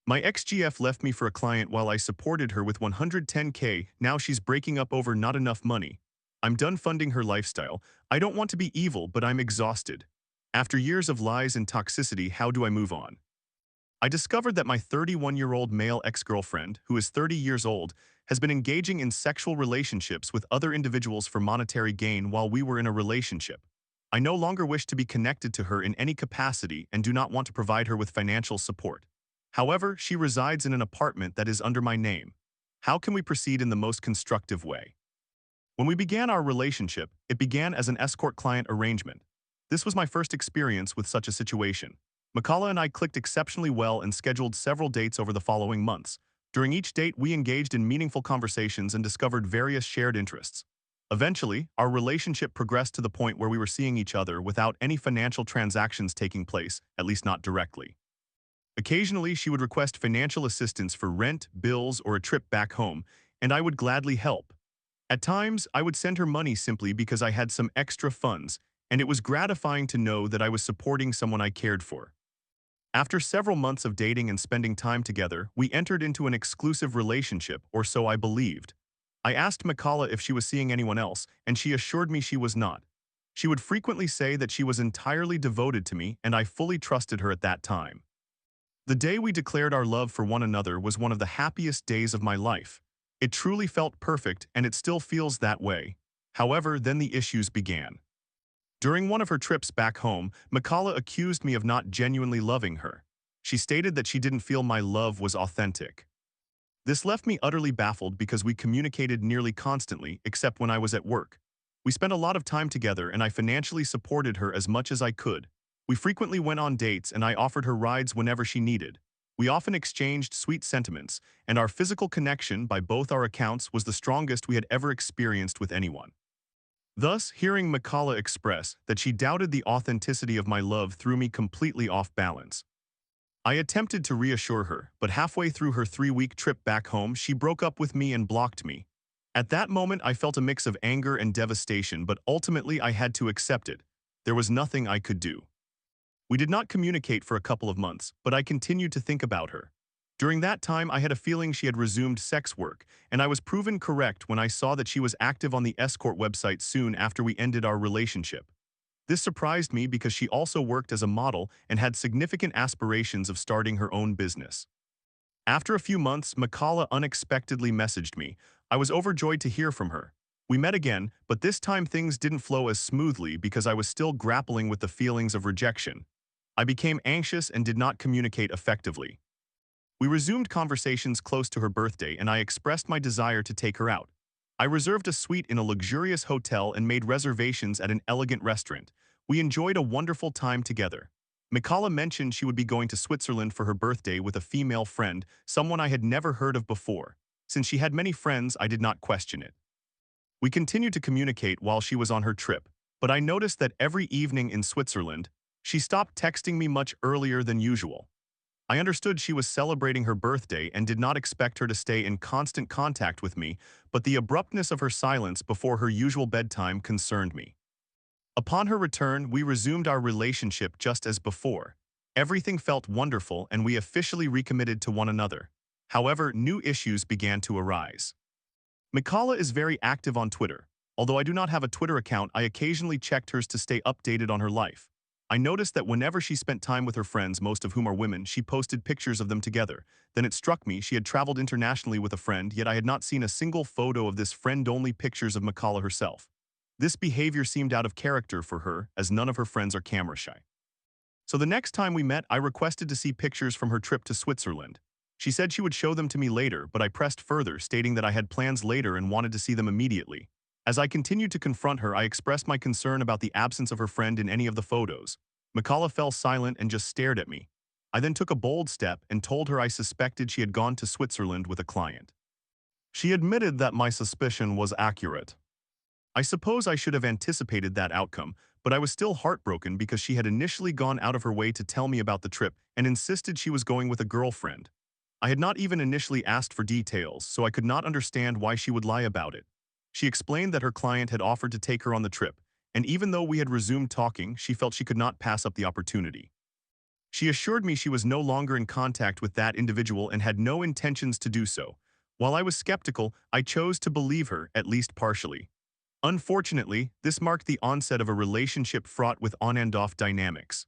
My ex-GF left me for a client while I supported her with 110K. Now she's breaking up over not enough money. I'm done funding her lifestyle. I don't want to be evil, but I'm exhausted. After years of lies and toxicity, how do I move on? I discovered that my 31-year-old male ex-girlfriend, who is 30 years old, has been engaging in sexual relationships with other individuals for monetary gain while we were in a relationship. I no longer wish to be connected to her in any capacity and do not want to provide her with financial support. However, she resides in an apartment that is under my name. How can we proceed in the most constructive way? When we began our relationship, it began as an escort client arrangement. This was my first experience with such a situation. Makala and I clicked exceptionally well and scheduled several dates over the following months. During each date, we engaged in meaningful conversations and discovered various shared interests. Eventually, our relationship progressed to the point where we were seeing each other without any financial transactions taking place, at least not directly. Occasionally, she would request financial assistance for rent, bills, or a trip back home, and I would gladly help. At times, I would send her money simply because I had some extra funds, and it was gratifying to know that I was supporting someone I cared for. After several months of dating and spending time together, we entered into an exclusive relationship, or so I believed. I asked Makala if she was seeing anyone else, and she assured me she was not. She would frequently say that she was entirely devoted to me, and I fully trusted her at that time. The day we declared our love for one another was one of the happiest days of my life. It truly felt perfect, and it still feels that way. However, then the issues began. During one of her trips back home, Makala accused me of not genuinely loving her. She stated that she didn't feel my love was authentic. This left me utterly baffled because we communicated nearly constantly, except when I was at work. We spent a lot of time together and I financially supported her as much as I could. We frequently went on dates and I offered her rides whenever she needed. We often exchanged sweet sentiments, and our physical connection by both our accounts was the strongest we had ever experienced with anyone. Thus, hearing Makala express that she doubted the authenticity of my love threw me completely off balance. I attempted to reassure her, but halfway through her 3-week trip back home, she broke up with me and blocked me. At that moment, I felt a mix of anger and devastation, but ultimately I had to accept it. There was nothing I could do. We did not communicate for a couple of months, but I continued to think about her. During that time, I had a feeling she had resumed sex work, and I was proven correct when I saw that she was active on the escort website soon after we ended our relationship. This surprised me because she also worked as a model and had significant aspirations of starting her own business. After a few months, Makala unexpectedly messaged me. I was overjoyed to hear from her. We met again, but this time things didn't flow as smoothly because I was still grappling with the feelings of rejection. I became anxious and did not communicate effectively. We resumed conversations close to her birthday and I expressed my desire to take her out. I reserved a suite in a luxurious hotel and made reservations at an elegant restaurant. We enjoyed a wonderful time together. Mikala mentioned she would be going to Switzerland for her birthday with a female friend, someone I had never heard of before. Since she had many friends, I did not question it. We continued to communicate while she was on her trip, but I noticed that every evening in Switzerland, she stopped texting me much earlier than usual. I understood she was celebrating her birthday and did not expect her to stay in constant contact with me, but the abruptness of her silence before her usual bedtime concerned me. Upon her return, we resumed our relationship just as before. Everything felt wonderful and we officially recommitted to one another. However, new issues began to arise. Mikala is very active on Twitter. Although I do not have a Twitter account, I occasionally checked hers to stay updated on her life. I noticed that whenever she spent time with her friends, most of whom are women, she posted pictures of them together. Then it struck me she had traveled internationally with a friend, yet I had not seen a single photo of this friend-only pictures of Makala herself. This behavior seemed out of character for her, as none of her friends are camera shy. So the next time we met, I requested to see pictures from her trip to Switzerland. She said she would show them to me later, but I pressed further, stating that I had plans later and wanted to see them immediately. As I continued to confront her, I expressed my concern about the absence of her friend in any of the photos. Makala fell silent and just stared at me. I then took a bold step and told her I suspected she had gone to Switzerland with a client. She admitted that my suspicion was accurate. I suppose I should have anticipated that outcome, but I was still heartbroken because she had initially gone out of her way to tell me about the trip and insisted she was going with a girlfriend. I had not even initially asked for details, so I could not understand why she would lie about it. She explained that her client had offered to take her on the trip, and even though we had resumed talking, she felt she could not pass up the opportunity. She assured me she was no longer in contact with that individual and had no intentions to do so. While I was skeptical, I chose to believe her, at least partially. Unfortunately, this marked the onset of a relationship fraught with on and off dynamics.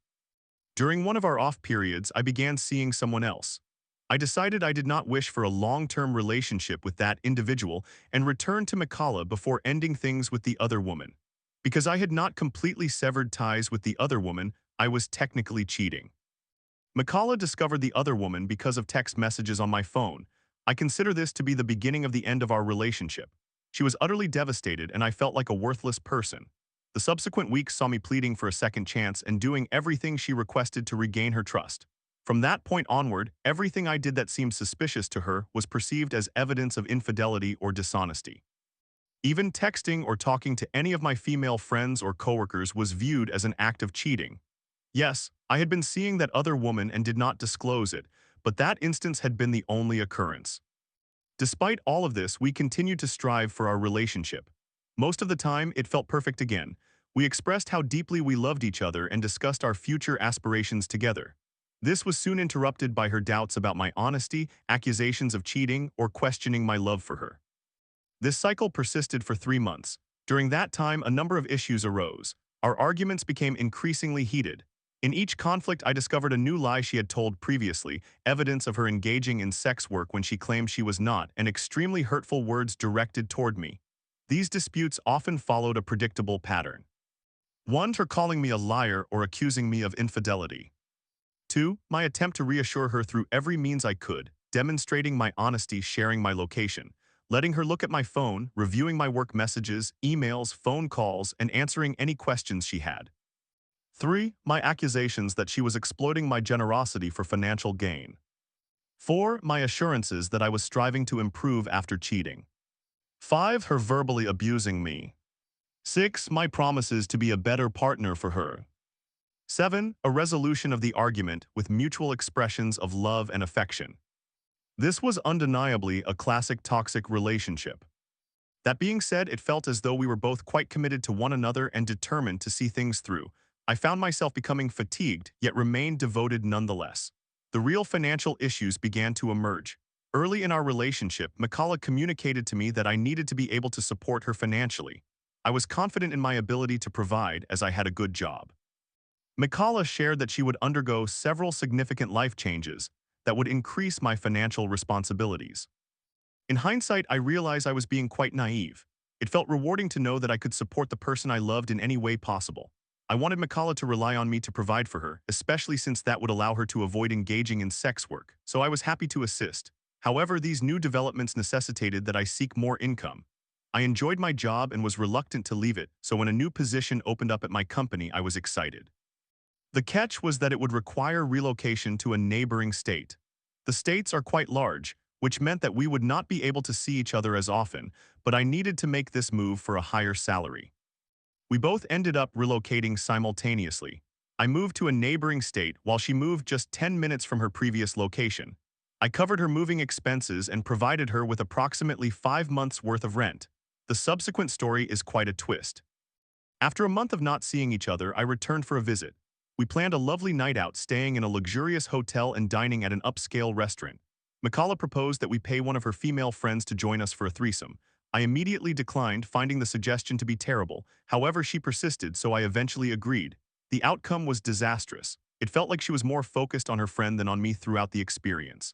During one of our off periods, I began seeing someone else. I decided I did not wish for a long-term relationship with that individual and returned to Makala before ending things with the other woman. Because I had not completely severed ties with the other woman, I was technically cheating. Makala discovered the other woman because of text messages on my phone. I consider this to be the beginning of the end of our relationship. She was utterly devastated and I felt like a worthless person. The subsequent weeks saw me pleading for a second chance and doing everything she requested to regain her trust. From that point onward, everything I did that seemed suspicious to her was perceived as evidence of infidelity or dishonesty. Even texting or talking to any of my female friends or coworkers was viewed as an act of cheating. Yes, I had been seeing that other woman and did not disclose it, but that instance had been the only occurrence. Despite all of this, we continued to strive for our relationship. Most of the time, it felt perfect again. We expressed how deeply we loved each other and discussed our future aspirations together. This was soon interrupted by her doubts about my honesty, accusations of cheating, or questioning my love for her. This cycle persisted for 3 months. During that time, a number of issues arose. Our arguments became increasingly heated. In each conflict, I discovered a new lie she had told previously, evidence of her engaging in sex work when she claimed she was not, and extremely hurtful words directed toward me. These disputes often followed a predictable pattern. 1. Her calling me a liar or accusing me of infidelity. 2. My attempt to reassure her through every means I could, demonstrating my honesty, sharing my location, letting her look at my phone, reviewing my work messages, emails, phone calls, and answering any questions she had. 3. My accusations that she was exploiting my generosity for financial gain. 4. My assurances that I was striving to improve after cheating. 5. Her verbally abusing me. 6. My promises to be a better partner for her. 7. A resolution of the argument with mutual expressions of love and affection. This was undeniably a classic toxic relationship. That being said, it felt as though we were both quite committed to one another and determined to see things through. I found myself becoming fatigued, yet remained devoted nonetheless. The real financial issues began to emerge. Early in our relationship, Makala communicated to me that I needed to be able to support her financially. I was confident in my ability to provide as I had a good job. Makala shared that she would undergo several significant life changes that would increase my financial responsibilities. In hindsight, I realized I was being quite naive. It felt rewarding to know that I could support the person I loved in any way possible. I wanted Makala to rely on me to provide for her, especially since that would allow her to avoid engaging in sex work, so I was happy to assist. However, these new developments necessitated that I seek more income. I enjoyed my job and was reluctant to leave it, so when a new position opened up at my company, I was excited. The catch was that it would require relocation to a neighboring state. The states are quite large, which meant that we would not be able to see each other as often, but I needed to make this move for a higher salary. We both ended up relocating simultaneously. I moved to a neighboring state while she moved just 10 minutes from her previous location. I covered her moving expenses and provided her with approximately 5 months' worth of rent. The subsequent story is quite a twist. After a month of not seeing each other, I returned for a visit. We planned a lovely night out, staying in a luxurious hotel and dining at an upscale restaurant. Makala proposed that we pay one of her female friends to join us for a threesome. I immediately declined, finding the suggestion to be terrible. However, she persisted, so I eventually agreed. The outcome was disastrous. It felt like she was more focused on her friend than on me throughout the experience.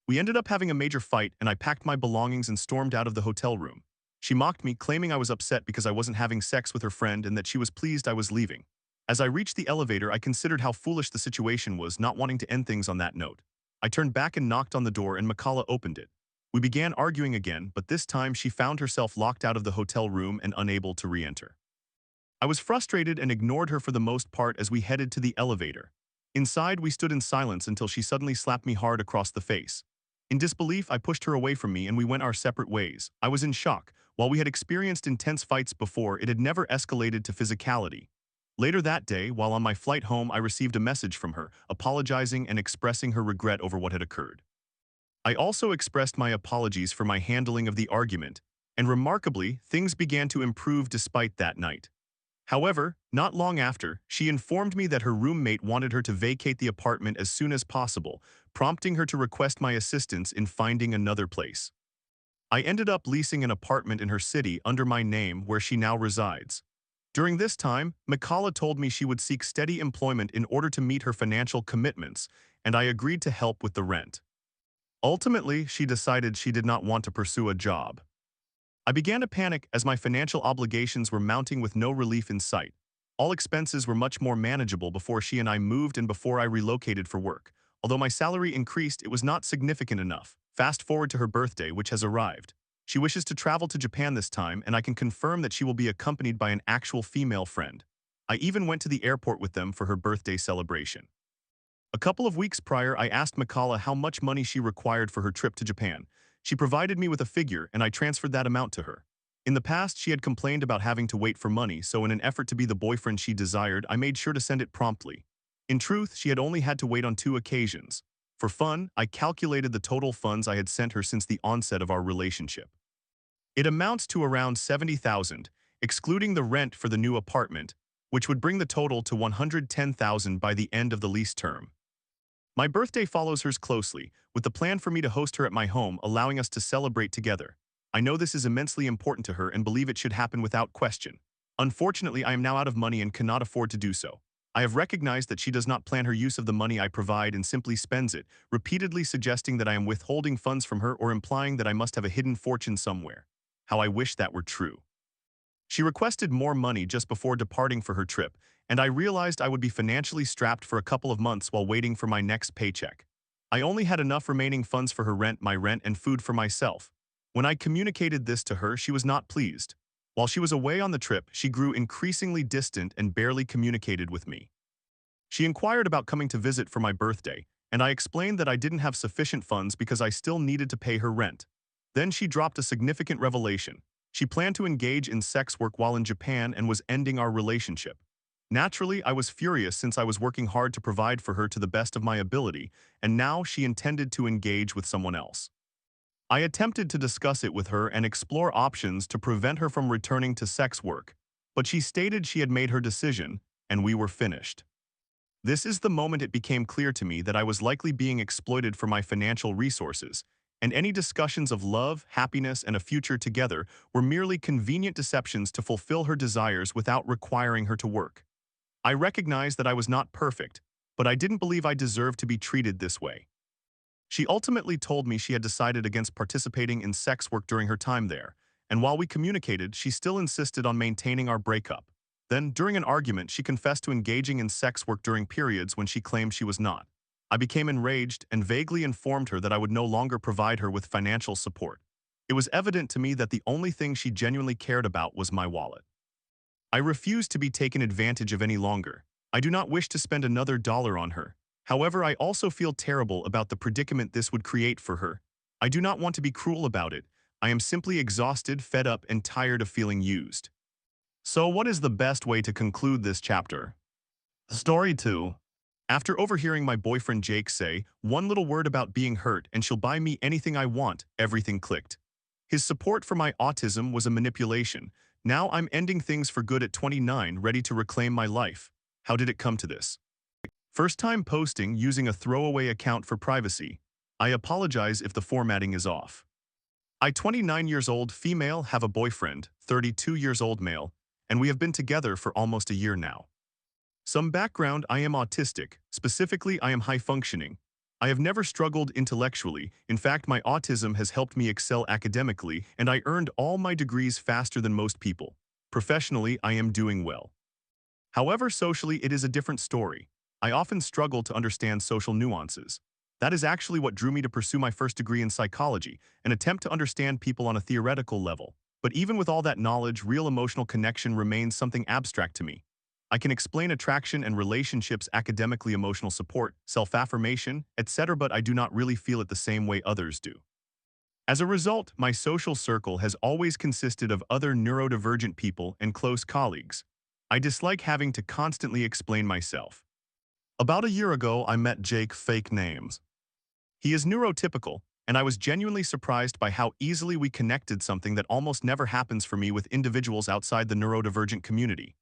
We ended up having a major fight, and I packed my belongings and stormed out of the hotel room. She mocked me, claiming I was upset because I wasn't having sex with her friend and that she was pleased I was leaving. As I reached the elevator, I considered how foolish the situation was, not wanting to end things on that note. I turned back and knocked on the door, and Makala opened it. We began arguing again, but this time she found herself locked out of the hotel room and unable to re-enter. I was frustrated and ignored her for the most part as we headed to the elevator. Inside, we stood in silence until she suddenly slapped me hard across the face. In disbelief, I pushed her away from me and we went our separate ways. I was in shock. While we had experienced intense fights before, it had never escalated to physicality. Later that day, while on my flight home, I received a message from her, apologizing and expressing her regret over what had occurred. I also expressed my apologies for my handling of the argument, and remarkably, things began to improve despite that night. However, not long after, she informed me that her roommate wanted her to vacate the apartment as soon as possible, prompting her to request my assistance in finding another place. I ended up leasing an apartment in her city under my name where she now resides. During this time, Mikala told me she would seek steady employment in order to meet her financial commitments, and I agreed to help with the rent. Ultimately, she decided she did not want to pursue a job. I began to panic as my financial obligations were mounting with no relief in sight. All expenses were much more manageable before she and I moved and before I relocated for work. Although my salary increased, it was not significant enough. Fast forward to her birthday, which has arrived. She wishes to travel to Japan this time, and I can confirm that she will be accompanied by an actual female friend. I even went to the airport with them for her birthday celebration. A couple of weeks prior, I asked Mikala how much money she required for her trip to Japan. She provided me with a figure, and I transferred that amount to her. In the past, she had complained about having to wait for money, so in an effort to be the boyfriend she desired, I made sure to send it promptly. In truth, she had only had to wait on 2 occasions. For fun, I calculated the total funds I had sent her since the onset of our relationship. It amounts to around 70,000, excluding the rent for the new apartment, which would bring the total to 110,000 by the end of the lease term. My birthday follows hers closely, with the plan for me to host her at my home, allowing us to celebrate together. I know this is immensely important to her and believe it should happen without question. Unfortunately, I am now out of money and cannot afford to do so. I have recognized that she does not plan her use of the money I provide and simply spends it, repeatedly suggesting that I am withholding funds from her or implying that I must have a hidden fortune somewhere. How I wish that were true. She requested more money just before departing for her trip, and I realized I would be financially strapped for a couple of months while waiting for my next paycheck. I only had enough remaining funds for her rent, my rent, and food for myself. When I communicated this to her, she was not pleased. While she was away on the trip, she grew increasingly distant and barely communicated with me. She inquired about coming to visit for my birthday, and I explained that I didn't have sufficient funds because I still needed to pay her rent. Then she dropped a significant revelation. She planned to engage in sex work while in Japan and was ending our relationship. Naturally, I was furious since I was working hard to provide for her to the best of my ability, and now she intended to engage with someone else. I attempted to discuss it with her and explore options to prevent her from returning to sex work, but she stated she had made her decision, and we were finished. This is the moment it became clear to me that I was likely being exploited for my financial resources, and any discussions of love, happiness, and a future together were merely convenient deceptions to fulfill her desires without requiring her to work. I recognized that I was not perfect, but I didn't believe I deserved to be treated this way. She ultimately told me she had decided against participating in sex work during her time there, and while we communicated, she still insisted on maintaining our breakup. Then, during an argument, she confessed to engaging in sex work during periods when she claimed she was not. I became enraged and vaguely informed her that I would no longer provide her with financial support. It was evident to me that the only thing she genuinely cared about was my wallet. I refuse to be taken advantage of any longer. I do not wish to spend another dollar on her. However, I also feel terrible about the predicament this would create for her. I do not want to be cruel about it. I am simply exhausted, fed up, and tired of feeling used. So what is the best way to conclude this chapter? Story 2. After overhearing my boyfriend Jake say, one little word about being hurt and she'll buy me anything I want, everything clicked. His support for my autism was a manipulation. Now I'm ending things for good at 29, ready to reclaim my life. How did it come to this? First time posting using a throwaway account for privacy. I apologize if the formatting is off. I 29 years old female have a boyfriend, 32 years old male, and we have been together for almost a year now. Some background: I am autistic, specifically I am high functioning. I have never struggled intellectually. In fact, my autism has helped me excel academically, and I earned all my degrees faster than most people. Professionally, I am doing well. However, socially, it is a different story. I often struggle to understand social nuances. That is actually what drew me to pursue my first degree in psychology, an attempt to understand people on a theoretical level. But even with all that knowledge, real emotional connection remains something abstract to me. I can explain attraction and relationships, academically, emotional support, self-affirmation, etc., but I do not really feel it the same way others do. As a result, my social circle has always consisted of other neurodivergent people and close colleagues. I dislike having to constantly explain myself. About a year ago, I met Jake, fake names. He is neurotypical, and I was genuinely surprised by how easily we connected, something that almost never happens for me with individuals outside the neurodivergent community.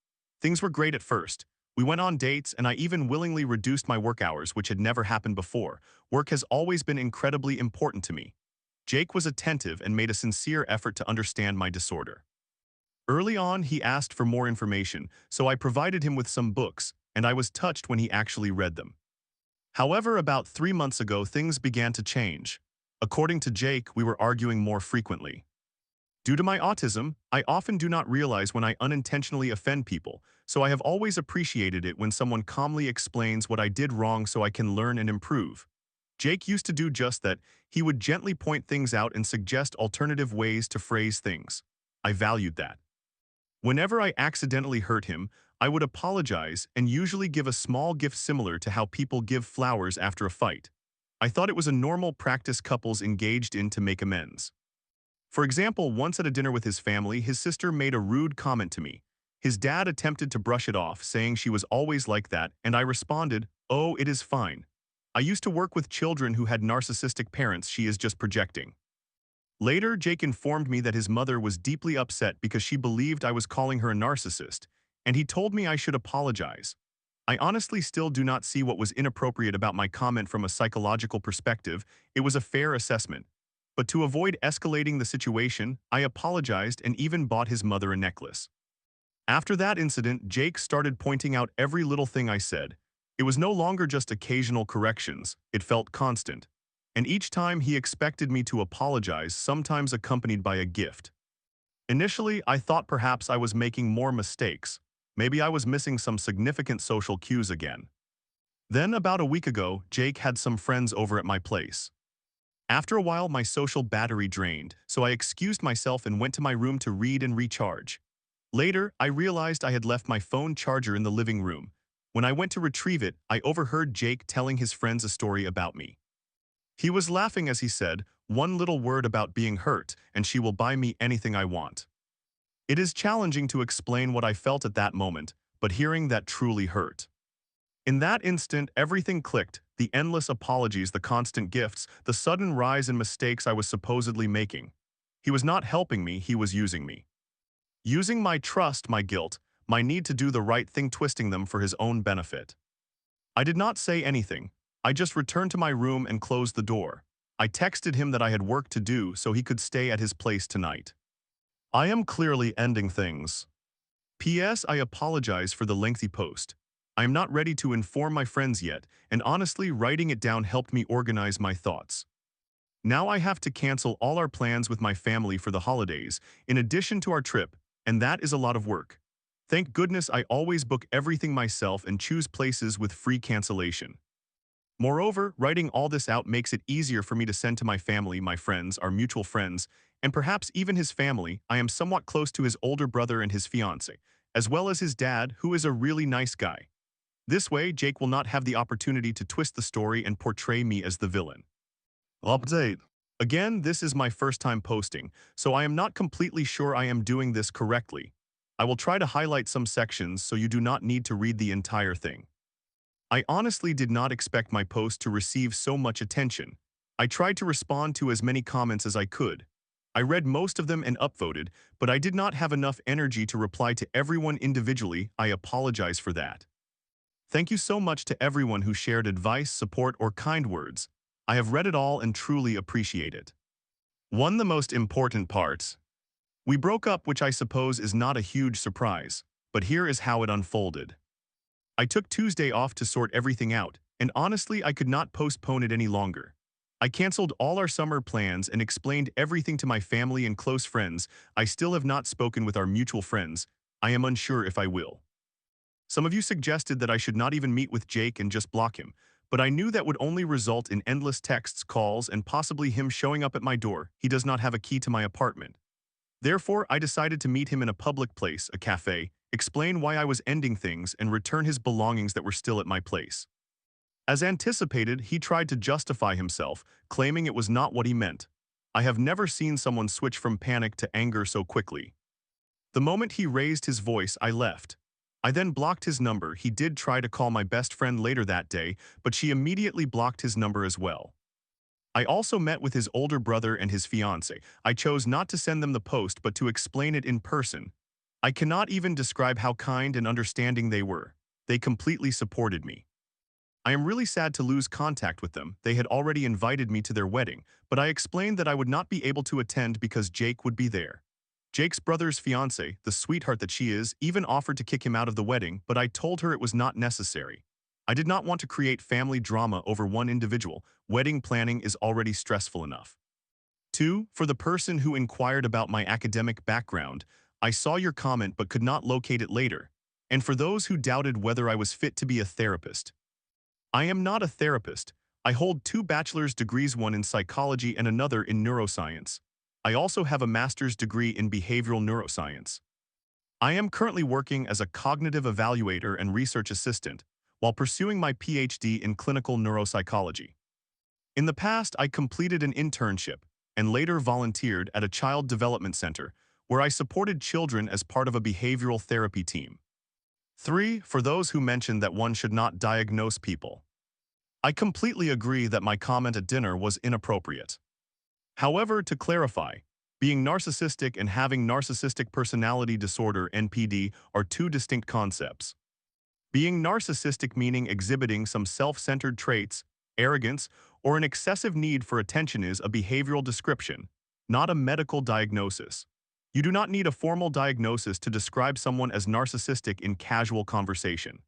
Things were great at first. We went on dates, and I even willingly reduced my work hours, which had never happened before. Work has always been incredibly important to me. Jake was attentive and made a sincere effort to understand my disorder. Early on, he asked for more information, so I provided him with some books, and I was touched when he actually read them. However, about 3 months ago, things began to change. According to Jake, we were arguing more frequently. Due to my autism, I often do not realize when I unintentionally offend people, so I have always appreciated it when someone calmly explains what I did wrong so I can learn and improve. Jake used to do just that. He would gently point things out and suggest alternative ways to phrase things. I valued that. Whenever I accidentally hurt him, I would apologize and usually give a small gift similar to how people give flowers after a fight. I thought it was a normal practice couples engaged in to make amends. For example, once at a dinner with his family, his sister made a rude comment to me. His dad attempted to brush it off, saying she was always like that, and I responded, "Oh, it is fine. I used to work with children who had narcissistic parents. She is just projecting." Later, Jake informed me that his mother was deeply upset because she believed I was calling her a narcissist, and he told me I should apologize. I honestly still do not see what was inappropriate about my comment from a psychological perspective. It was a fair assessment. But to avoid escalating the situation, I apologized and even bought his mother a necklace. After that incident, Jake started pointing out every little thing I said. It was no longer just occasional corrections, it felt constant. And each time he expected me to apologize, sometimes accompanied by a gift. Initially, I thought perhaps I was making more mistakes. Maybe I was missing some significant social cues again. Then, about a week ago, Jake had some friends over at my place. After a while, my social battery drained, so I excused myself and went to my room to read and recharge. Later, I realized I had left my phone charger in the living room. When I went to retrieve it, I overheard Jake telling his friends a story about me. He was laughing as he said, "One little word about being hurt, and she will buy me anything I want." It is challenging to explain what I felt at that moment, but hearing that truly hurt. In that instant, everything clicked: the endless apologies, the constant gifts, the sudden rise in mistakes I was supposedly making. He was not helping me, he was using me. Using my trust, my guilt, my need to do the right thing, twisting them for his own benefit. I did not say anything. I just returned to my room and closed the door. I texted him that I had work to do so he could stay at his place tonight. I am clearly ending things. P.S. I apologize for the lengthy post. I am not ready to inform my friends yet, and honestly, writing it down helped me organize my thoughts. Now I have to cancel all our plans with my family for the holidays, in addition to our trip, and that is a lot of work. Thank goodness I always book everything myself and choose places with free cancellation. Moreover, writing all this out makes it easier for me to send to my family, my friends, our mutual friends, and perhaps even his family. I am somewhat close to his older brother and his fiancée, as well as his dad, who is a really nice guy. This way, Jake will not have the opportunity to twist the story and portray me as the villain. Update. Again, this is my first time posting, so I am not completely sure I am doing this correctly. I will try to highlight some sections so you do not need to read the entire thing. I honestly did not expect my post to receive so much attention. I tried to respond to as many comments as I could. I read most of them and upvoted, but I did not have enough energy to reply to everyone individually. I apologize for that. Thank you so much to everyone who shared advice, support, or kind words. I have read it all and truly appreciate it. The most important parts. We broke up, which I suppose is not a huge surprise, but here is how it unfolded. I took Tuesday off to sort everything out, and honestly, I could not postpone it any longer. I canceled all our summer plans and explained everything to my family and close friends. I still have not spoken with our mutual friends. I am unsure if I will. Some of you suggested that I should not even meet with Jake and just block him, but I knew that would only result in endless texts, calls, and possibly him showing up at my door. He does not have a key to my apartment. Therefore, I decided to meet him in a public place, a cafe, explain why I was ending things, and return his belongings that were still at my place. As anticipated, he tried to justify himself, claiming it was not what he meant. I have never seen someone switch from panic to anger so quickly. The moment he raised his voice, I left. I then blocked his number. He did try to call my best friend later that day, but she immediately blocked his number as well. I also met with his older brother and his fiancée. I chose not to send them the post but to explain it in person. I cannot even describe how kind and understanding they were. They completely supported me. I am really sad to lose contact with them. They had already invited me to their wedding, but I explained that I would not be able to attend because Jake would be there. Jake's brother's fiancée, the sweetheart that she is, even offered to kick him out of the wedding, but I told her it was not necessary. I did not want to create family drama over one individual. Wedding planning is already stressful enough. 2. For the person who inquired about my academic background, I saw your comment but could not locate it later. And for those who doubted whether I was fit to be a therapist, I am not a therapist. I hold 2 bachelor's degrees, one in psychology and another in neuroscience. I also have a master's degree in behavioral neuroscience. I am currently working as a cognitive evaluator and research assistant while pursuing my PhD in clinical neuropsychology. In the past, I completed an internship and later volunteered at a child development center where I supported children as part of a behavioral therapy team. 3. For those who mentioned that one should not diagnose people, I completely agree that my comment at dinner was inappropriate. However, to clarify, being narcissistic and having narcissistic personality disorder (NPD) are 2 distinct concepts. Being narcissistic meaning exhibiting some self-centered traits, arrogance, or an excessive need for attention is a behavioral description, not a medical diagnosis. You do not need a formal diagnosis to describe someone as narcissistic in casual conversation.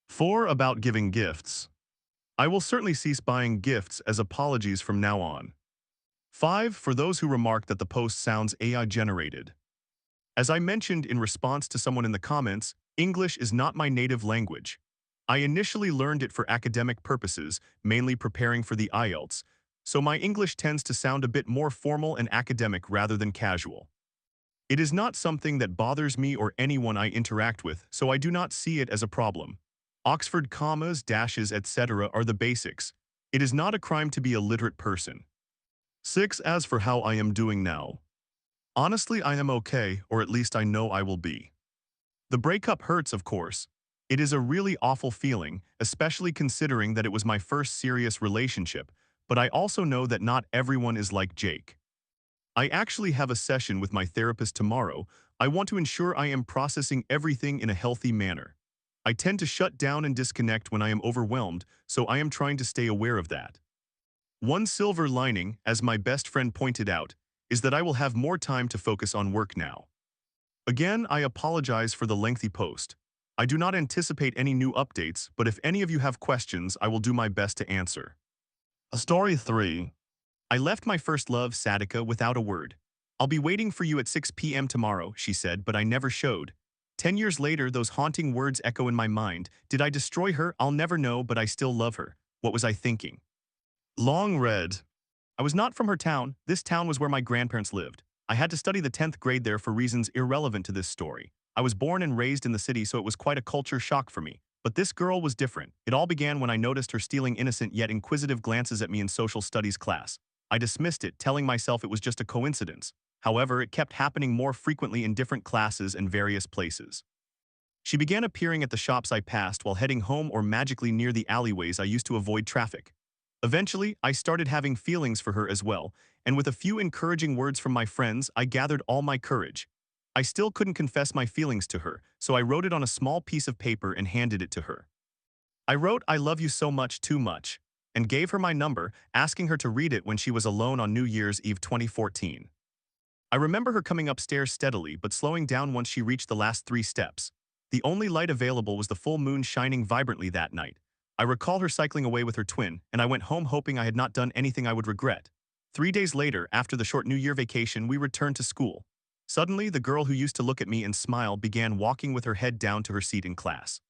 4. About giving gifts. I will certainly cease buying gifts as apologies from now on. 5. For those who remark that the post sounds AI generated. As I mentioned in response to someone in the comments, English is not my native language. I initially learned it for academic purposes, mainly preparing for the IELTS, so my English tends to sound a bit more formal and academic rather than casual. It is not something that bothers me or anyone I interact with, so I do not see it as a problem. Oxford commas, dashes, etc. are the basics. It is not a crime to be a literate person. 6. As for how I am doing now. Honestly, I am okay, or at least I know I will be. The breakup hurts, of course. It is a really awful feeling, especially considering that it was my first serious relationship, but I also know that not everyone is like Jake. I actually have a session with my therapist tomorrow. I want to ensure I am processing everything in a healthy manner. I tend to shut down and disconnect when I am overwhelmed, so I am trying to stay aware of that. One silver lining, as my best friend pointed out, is that I will have more time to focus on work now. Again, I apologize for the lengthy post. I do not anticipate any new updates, but if any of you have questions, I will do my best to answer. Story 3. I left my first love, Sadika, without a word. I'll be waiting for you at 6 p.m. tomorrow, she said, but I never showed. 10 years later, those haunting words echo in my mind. Did I destroy her? I'll never know, but I still love her. What was I thinking? Long read. I was not from her town. This town was where my grandparents lived. I had to study the 10th grade there for reasons irrelevant to this story. I was born and raised in the city, so it was quite a culture shock for me. But this girl was different. It all began when I noticed her stealing innocent yet inquisitive glances at me in social studies class. I dismissed it, telling myself it was just a coincidence. However, it kept happening more frequently in different classes and various places. She began appearing at the shops I passed while heading home or magically near the alleyways I used to avoid traffic. Eventually, I started having feelings for her as well, and with a few encouraging words from my friends, I gathered all my courage. I still couldn't confess my feelings to her, so I wrote it on a small piece of paper and handed it to her. I wrote, "I love you so much, too much," and gave her my number, asking her to read it when she was alone on New Year's Eve 2014. I remember her coming upstairs steadily but slowing down once she reached the last 3 steps. The only light available was the full moon shining vibrantly that night. I recall her cycling away with her twin, and I went home hoping I had not done anything I would regret. 3 days later, after the short New Year vacation, we returned to school. Suddenly, the girl who used to look at me and smile began walking with her head down to her seat in class.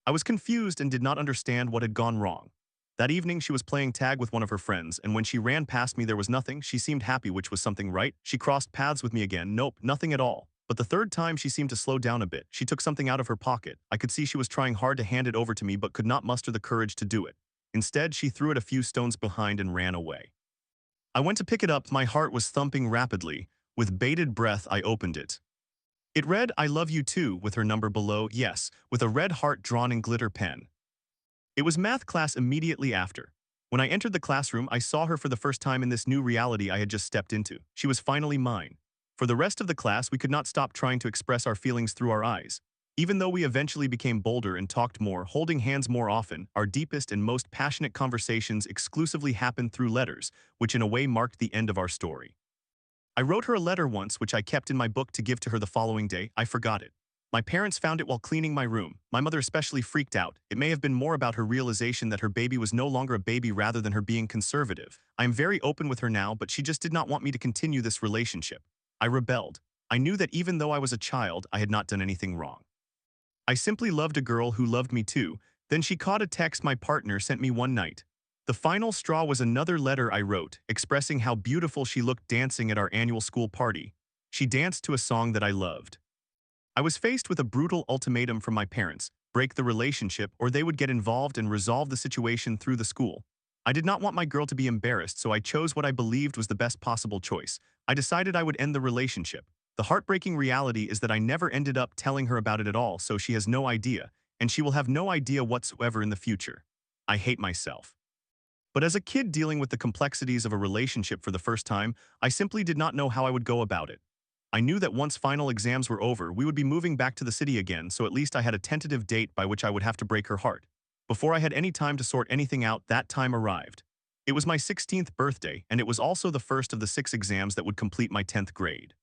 I was confused and did not understand what had gone wrong. That evening, she was playing tag with one of her friends, and when she ran past me there was nothing. She seemed happy, which was something, right? She crossed paths with me again. Nope, nothing at all. But the third time she seemed to slow down a bit. She took something out of her pocket. I could see she was trying hard to hand it over to me but could not muster the courage to do it. Instead, she threw it a few stones behind and ran away. I went to pick it up. My heart was thumping rapidly. With bated breath, I opened it. It read, "I love you too," with her number below, yes, with a red heart drawn in glitter pen. It was math class immediately after. When I entered the classroom, I saw her for the first time in this new reality I had just stepped into. She was finally mine. For the rest of the class, we could not stop trying to express our feelings through our eyes. Even though we eventually became bolder and talked more, holding hands more often, our deepest and most passionate conversations exclusively happened through letters, which in a way marked the end of our story. I wrote her a letter once which I kept in my book to give to her the following day. I forgot it. My parents found it while cleaning my room. My mother especially freaked out. It may have been more about her realization that her baby was no longer a baby rather than her being conservative. I am very open with her now, but she just did not want me to continue this relationship. I rebelled. I knew that even though I was a child, I had not done anything wrong. I simply loved a girl who loved me too. Then she caught a text my partner sent me one night. The final straw was another letter I wrote, expressing how beautiful she looked dancing at our annual school party. She danced to a song that I loved. I was faced with a brutal ultimatum from my parents: break the relationship or they would get involved and resolve the situation through the school. I did not want my girl to be embarrassed, so I chose what I believed was the best possible choice. I decided I would end the relationship. The heartbreaking reality is that I never ended up telling her about it at all, so she has no idea, and she will have no idea whatsoever in the future. I hate myself. But as a kid dealing with the complexities of a relationship for the first time, I simply did not know how I would go about it. I knew that once final exams were over, we would be moving back to the city again, so at least I had a tentative date by which I would have to break her heart. Before I had any time to sort anything out, that time arrived. It was my 16th birthday, and it was also the first of the 6 exams that would complete my 10th grade.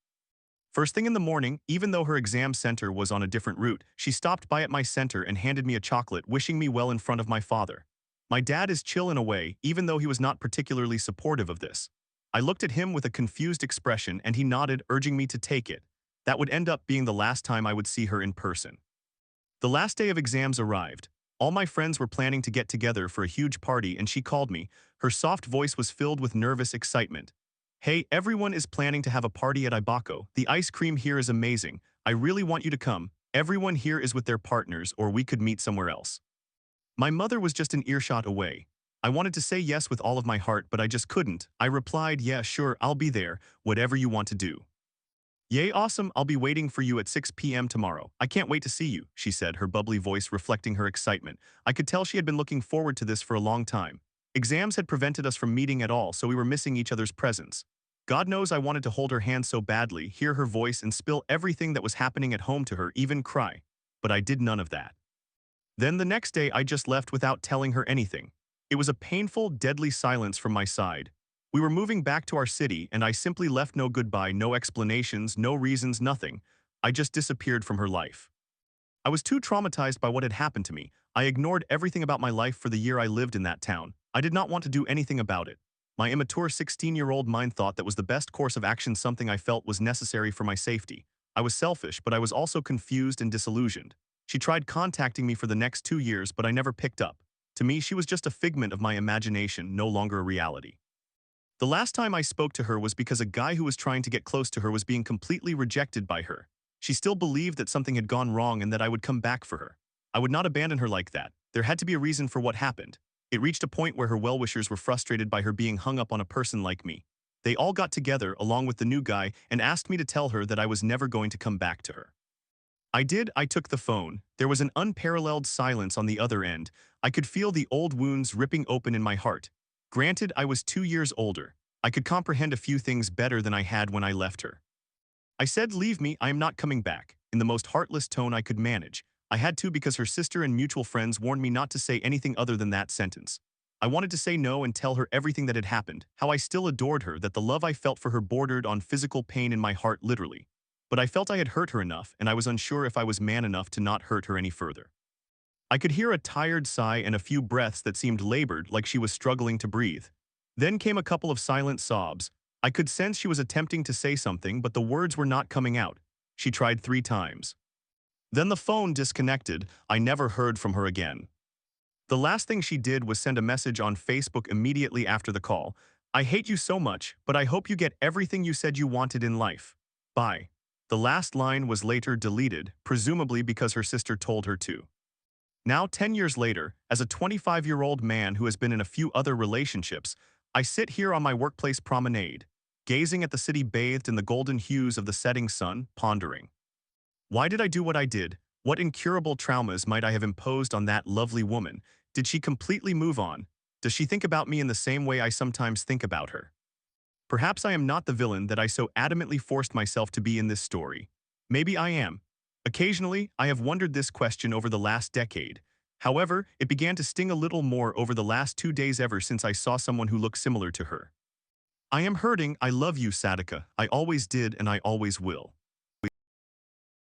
First thing in the morning, even though her exam center was on a different route, she stopped by at my center and handed me a chocolate, wishing me well in front of my father. My dad is chill in a way, even though he was not particularly supportive of this. I looked at him with a confused expression and he nodded, urging me to take it. That would end up being the last time I would see her in person. The last day of exams arrived. All my friends were planning to get together for a huge party and she called me. Her soft voice was filled with nervous excitement. Hey, everyone is planning to have a party at Ibako. The ice cream here is amazing. I really want you to come. Everyone here is with their partners, or we could meet somewhere else. My mother was just an earshot away. I wanted to say yes with all of my heart, but I just couldn't. I replied, yeah, sure, I'll be there, whatever you want to do. Yay, awesome, I'll be waiting for you at 6 p.m. tomorrow. I can't wait to see you, she said, her bubbly voice reflecting her excitement. I could tell she had been looking forward to this for a long time. Exams had prevented us from meeting at all, so we were missing each other's presence. God knows I wanted to hold her hand so badly, hear her voice, and spill everything that was happening at home to her, even cry. But I did none of that. Then the next day I just left without telling her anything. It was a painful, deadly silence from my side. We were moving back to our city and I simply left, no goodbye, no explanations, no reasons, nothing. I just disappeared from her life. I was too traumatized by what had happened to me. I ignored everything about my life for the year I lived in that town. I did not want to do anything about it. My immature 16-year-old mind thought that was the best course of action, something I felt was necessary for my safety. I was selfish, but I was also confused and disillusioned. She tried contacting me for the next 2 years, but I never picked up. To me, she was just a figment of my imagination, no longer a reality. The last time I spoke to her was because a guy who was trying to get close to her was being completely rejected by her. She still believed that something had gone wrong and that I would come back for her. I would not abandon her like that. There had to be a reason for what happened. It reached a point where her well-wishers were frustrated by her being hung up on a person like me. They all got together, along with the new guy, and asked me to tell her that I was never going to come back to her. I did. I took the phone. There was an unparalleled silence on the other end. I could feel the old wounds ripping open in my heart. Granted, I was 2 years older. I could comprehend a few things better than I had when I left her. I said, leave me, I am not coming back, in the most heartless tone I could manage. I had to because her sister and mutual friends warned me not to say anything other than that sentence. I wanted to say no and tell her everything that had happened, how I still adored her, that the love I felt for her bordered on physical pain in my heart, literally. But I felt I had hurt her enough, and I was unsure if I was man enough to not hurt her any further. I could hear a tired sigh and a few breaths that seemed labored, like she was struggling to breathe. Then came a couple of silent sobs. I could sense she was attempting to say something, but the words were not coming out. She tried 3 times. Then the phone disconnected. I never heard from her again. The last thing she did was send a message on Facebook immediately after the call. I hate you so much, but I hope you get everything you said you wanted in life. Bye. The last line was later deleted, presumably because her sister told her to. Now, 10 years later, as a 25-year-old man who has been in a few other relationships, I sit here on my workplace promenade, gazing at the city bathed in the golden hues of the setting sun, pondering. Why did I do what I did? What incurable traumas might I have imposed on that lovely woman? Did she completely move on? Does she think about me in the same way I sometimes think about her? Perhaps I am not the villain that I so adamantly forced myself to be in this story. Maybe I am. Occasionally, I have wondered this question over the last decade. However, it began to sting a little more over the last 2 days ever since I saw someone who looked similar to her. I am hurting. I love you, Sadaka. I always did and I always will.